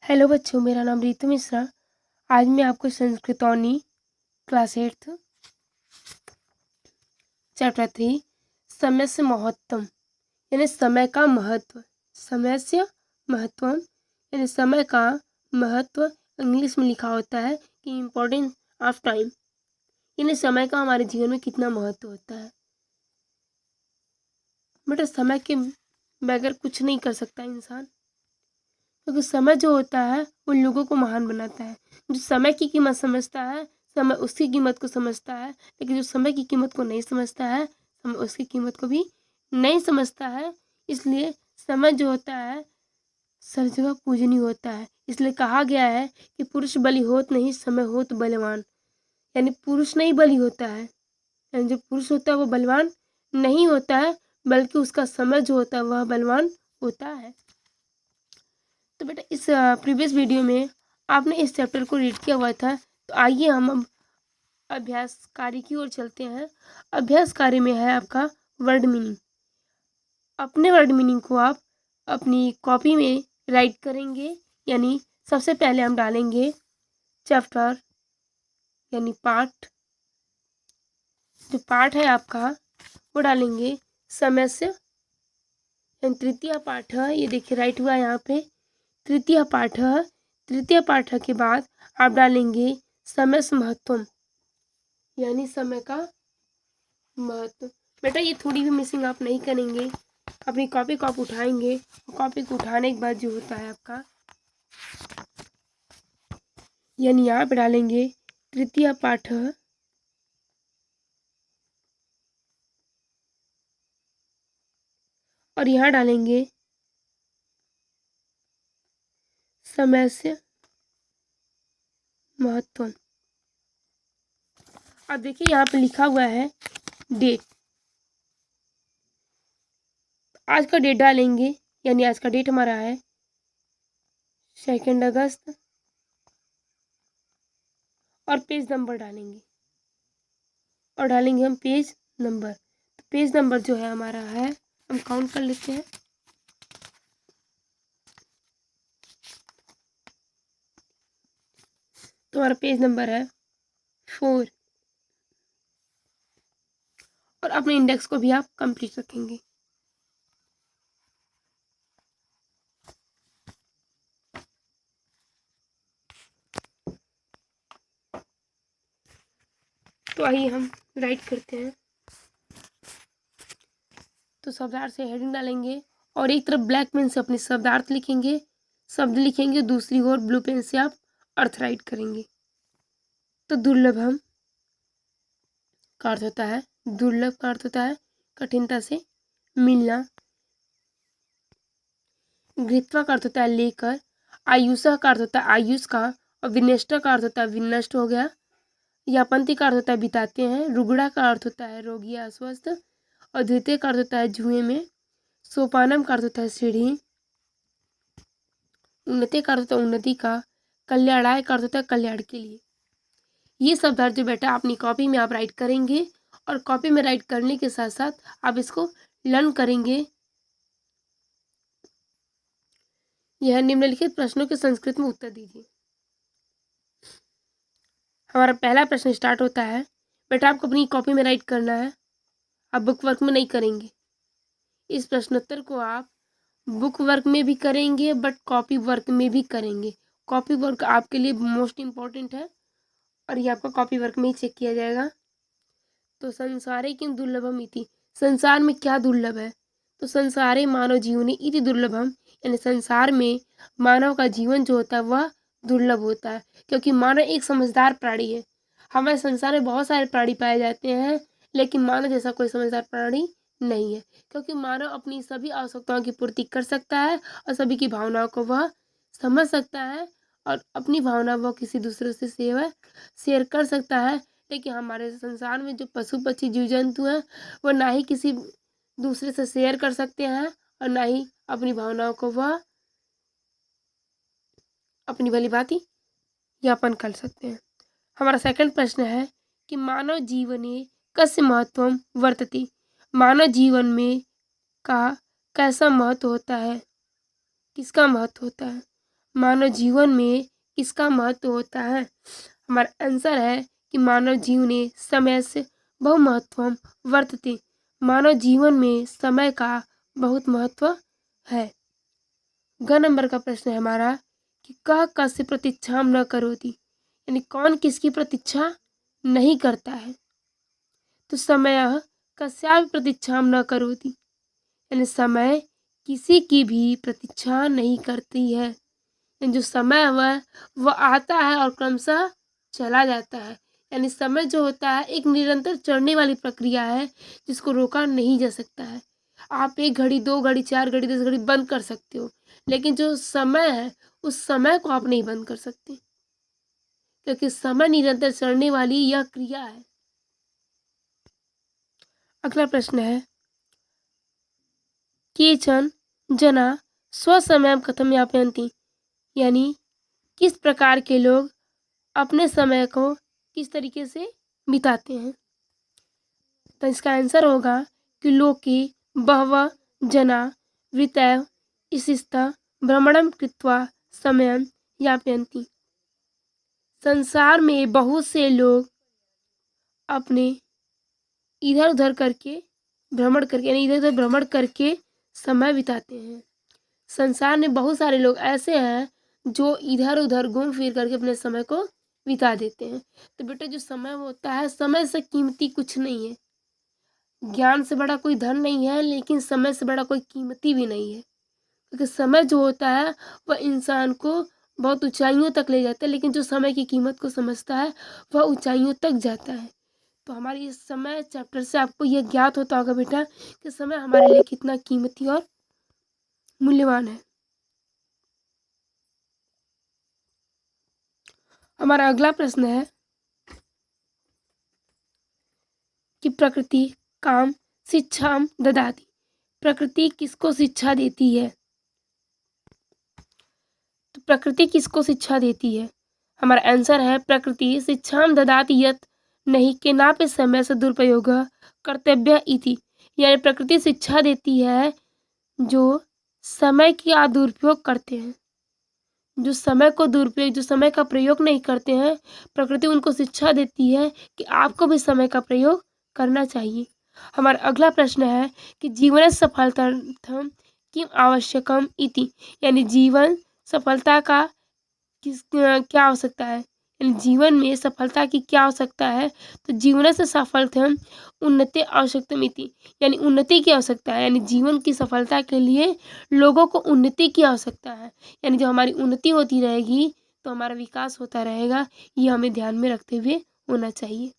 Hello बच्चों, मेरा नाम रीतु मिश्रा। आज मैं आपको संस्कृतौनी क्लास 8 चैप्टर 3 समय से महत्वम यानी समय का महत्व, समय से महत्वम यानी समय का महत्व इंग्लिश में लिखा होता है कि इम्पोर्टेंस ऑफ टाइम, यानी समय का हमारे जीवन में कितना महत्व होता है। बेटा, समय के बगैर कुछ नहीं कर सकता इंसान, क्योंकि समय जो होता है वो लोगों को महान बनाता है। जो समय की कीमत समझता है, समय उसकी कीमत को समझता है, लेकिन जो समय की कीमत को नहीं समझता है, समय उसकी कीमत को भी नहीं समझता है। इसलिए समय जो होता है सब जगह पूजनीय होता है। इसलिए कहा गया है कि पुरुष बलि होत नहीं, समय होत बलवान। यानी पुरुष नहीं बलि होता है, यानी जो पुरुष होता है वो बलवान नहीं होता है, बल्कि उसका समय जो होता है वह बलवान होता है। तो बेटा, इस प्रीवियस वीडियो में आपने इस चैप्टर को रीड किया हुआ था, तो आइए हम अब अभ्यास कार्य की ओर चलते हैं। अभ्यास कार्य में है आपका वर्ड मीनिंग। अपने वर्ड मीनिंग को आप अपनी कॉपी में राइट करेंगे। यानी सबसे पहले हम डालेंगे चैप्टर यानी पार्ट, जो पार्ट है आपका वो डालेंगे समय से, यानी तृतीय पाठ है। ये देखिए राइट हुआ यहाँ पे, तृतीय पाठ। तृतीय पाठ के बाद आप डालेंगे समय से महत्वम, यानी समय का महत्व। बेटा, ये थोड़ी भी मिसिंग आप नहीं करेंगे। अपनी कॉपी को आप उठाएंगे और कॉपी को उठाने के बाद जो होता है आपका, यानी यहाँ पे डालेंगे तृतीय पाठ और यहाँ डालेंगे समय से महत्वम। अब देखिए यहाँ पे लिखा हुआ है डेट, आज का डेट डालेंगे, यानी आज का डेट हमारा है 2 अगस्त, और पेज नंबर डालेंगे, और डालेंगे हम पेज नंबर। तो पेज नंबर जो है हमारा है, हम काउंट कर लेते हैं। तो हमारा पेज नंबर है 4, और अपने इंडेक्स को भी आप कंप्लीट रखेंगे। तो आइए हम राइट करते हैं। तो शब्दार्थ से हेडिंग डालेंगे और एक तरफ ब्लैक पेन से अपने शब्दार्थ लिखेंगे, शब्द लिखेंगे, दूसरी ओर ब्लू पेन से आप अर्थ राइट करेंगे। तो दुर्लभम का अर्थ होता है, दुर्लभ का अर्थ होता है कठिनता से मिलना। घृत्वा का अर्थ होता है लेकर, आयुषा का अर्थ होता है आयुष का, और विनष्ट का अर्थ होता है विनष्ट हो गया। यापंती का अर्थ होता है बिताते हैं। रुगड़ा का अर्थ होता है रोगी या अस्वस्थ, और द्वितीय का अर्थ होता है जुए में। सोपानम का अर्थ होता है सीढ़ी। उन्नति का अर्थ होता है उन्नति का। कल्याणाय का अर्थ होता है कल्याण के लिए। ये शब्द अर्थ जो बेटा अपनी कॉपी में आप राइट करेंगे, और कॉपी में राइट करने के साथ साथ आप इसको लर्न करेंगे। यह निम्नलिखित प्रश्नों के संस्कृत में उत्तर दीजिए। हमारा पहला प्रश्न स्टार्ट होता है। बेटा, आपको अपनी कॉपी में राइट करना है, आप बुक वर्क में नहीं करेंगे। इस प्रश्नोत्तर को आप बुक वर्क में भी करेंगे, बट कॉपी वर्क में भी करेंगे। कॉपी वर्क आपके लिए मोस्ट इम्पॉर्टेंट है, और ये आपका कॉपी वर्क में ही चेक किया जाएगा। तो संसारे किम दुर्लभम इति, संसार में क्या दुर्लभ है? तो संसारे मानव जीवने इति दुर्लभम, यानी संसार में मानव का जीवन जो होता है वह दुर्लभ होता है, क्योंकि मानव एक समझदार प्राणी है। हमारे संसार में बहुत सारे प्राणी पाए जाते हैं, लेकिन मानव जैसा कोई समझदार प्राणी नहीं है, क्योंकि मानव अपनी सभी आवश्यकताओं की पूर्ति कर सकता है, और सभी की भावनाओं को वह समझ सकता है, और अपनी भावना वह किसी दूसरे से शेयर कर सकता है। लेकिन हमारे संसार में जो पशु पक्षी जीव जंतु हैं, वो ना ही किसी दूसरे से शेयर कर सकते हैं, और ना ही अपनी भावनाओं को वह अपनी भली भांति यापन कर सकते हैं। हमारा सेकंड प्रश्न है कि मानव जीवने कस्य महत्वम वर्तते, मानव जीवन में का कैसा महत्व होता है, किसका महत्व होता है? मानव जीवन में किसका महत्व होता है? हमारा आंसर है कि मानव जीवने समयस्य बहु महत्वम वर्तते। मानव जीवन में समय का बहुत महत्व है। ग नंबर का प्रश्न है हमारा कि कह कस्य प्रतीक्षाम न करोति, यानी कौन किसकी प्रतीक्षा नहीं करता है? तो समय कस्यापि प्रतीक्षाम न करोति, यानी समय किसी की भी प्रतीक्षा नहीं करती है। यानी जो समय है वह आता है और क्रमशः चला जाता है। यानी समय जो होता है एक निरंतर चलने वाली प्रक्रिया है जिसको रोका नहीं जा सकता है। आप 1 घड़ी 2 घड़ी 4 घड़ी 10 घड़ी बंद कर सकते हो, लेकिन जो समय है उस समय को आप नहीं बंद कर सकते, क्योंकि समय निरंतर चलने वाली यह क्रिया है। अगला प्रश्न है केचन जना स्वसमयं कथम यापयन्ति, यानी किस प्रकार के लोग अपने समय को किस तरीके से बिताते हैं? तो इसका आंसर होगा कि लोके बहवः जना वृत्तय इसिस्तः भ्रमणं कृत्वा समयं यापयन्ति। संसार में बहुत से लोग अपने इधर उधर करके भ्रमण करके, यानी इधर उधर भ्रमण करके समय बिताते हैं। संसार में बहुत सारे लोग ऐसे हैं जो इधर उधर घूम फिर करके अपने समय को बिता देते हैं। तो बेटा जो समय होता है, समय से कीमती कुछ नहीं है। ज्ञान से बड़ा कोई धन नहीं है, लेकिन समय से बड़ा कोई कीमती भी नहीं है, क्योंकि समय जो होता है वह इंसान को बहुत ऊंचाइयों तक ले जाता है, लेकिन जो समय की कीमत को समझता है वह ऊंचाइयों तक जाता है। तो हमारी इस समय चैप्टर से आपको यह ज्ञात होता होगा बेटा कि समय हमारे लिए कितना कीमती और मूल्यवान है। हमारा अगला प्रश्न है कि प्रकृति काम शिक्षाम ददाति, प्रकृति किसको शिक्षा देती है? तो प्रकृति किसको शिक्षा देती है? हमारा आंसर है प्रकृति शिक्षाम ददाति यत् नहीं केनापि समय से दुरुपयोग कर्तव्य इति, यानी प्रकृति शिक्षा देती है जो समय का दुरुपयोग करते हैं, जो समय को दुरुपयोग, जो समय का प्रयोग नहीं करते हैं, प्रकृति उनको शिक्षा देती है कि आपको भी समय का प्रयोग करना चाहिए। हमारा अगला प्रश्न है कि जीवन सफलतार्थं किम आवश्यकम इति, यानी जीवन सफलता का क्या आवश्यकता है, यानी जीवन में सफलता की क्या आवश्यकता है? तो जीवन से सफलतम उन्नति आवश्यकतम इति, यानी उन्नति की आवश्यकता है। यानी जीवन की सफलता के लिए लोगों को उन्नति की आवश्यकता है, यानी जब हमारी उन्नति होती रहेगी तो हमारा विकास होता रहेगा। ये हमें ध्यान में रखते हुए होना चाहिए।